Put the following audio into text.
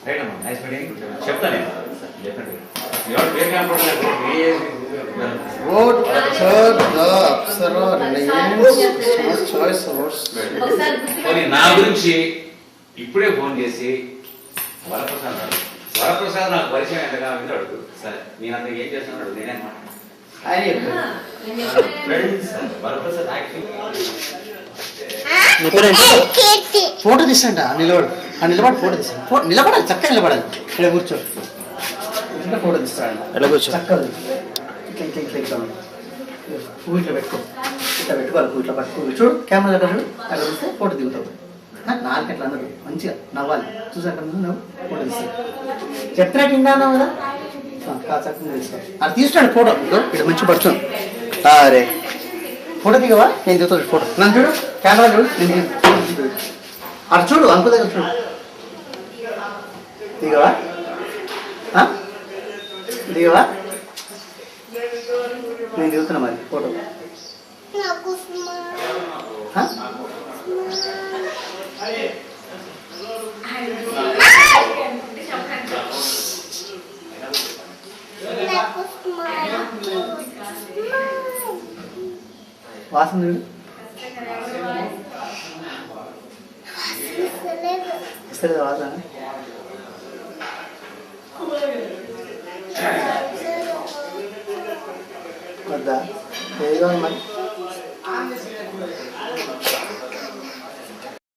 Right అమ్మా, nice meeting. చెప్తాను నేను డెఫినెట్గా. What third the Apsara Reliance choice awards. నా గురించి ఇప్పుడే ఫోన్ చేసి వరప్రసాద్ వరప్రసాద్ నాకు పరిచయం ఎంతగా వింటే అడుగు. సరే నేను అంత ఏం చేస్తున్నాడు నేనే వరప్రసాద్ ఫోటో తీసంట నిలబడి ఫోటో తీసాను. నిలబడాలి, చక్కగా నిలబడాలి. ఇక్కడ కూర్చో, ఇట్లా ఫోటో తీస్తాడు. ఎట్లా కూర్చో, చక్కగా ఇట్లా పువ్వు ఇట్లా పెట్టుకో, ఇట్లా పెట్టుకోవాలి. పువ్వు ఇట్లా పట్టుకో, చూడు కెమెరా దగ్గర చూడు, అక్కడ చూస్తే ఫోటో దిగుతావు. నాలుగు ఎట్లా అన్నారు, మంచిగా నవ్వాలి. చూసాక నువ్వు ఫోటో తీస్తావు. చెప్తున్నట్టు విన్నాను కదా, చక్కగా తీస్తావు. అది తీస్తాడు ఫోటో. ఇక్కడ మంచిగా పడుతుంది. అరే ఫోటో దిగవా, నేను దిగుతాను ఫోటో. నన్ను చూడు, కెమెరా చూడు, నేను అటు చూడు, అంకు దగ్గర చూడు. దిగవా దిగవా, నేను దిగుతున్నా మరి ఫోటో. వాసన చూడు, ఇస్తలేదు వాసన. వద్దా, ఏదో మరి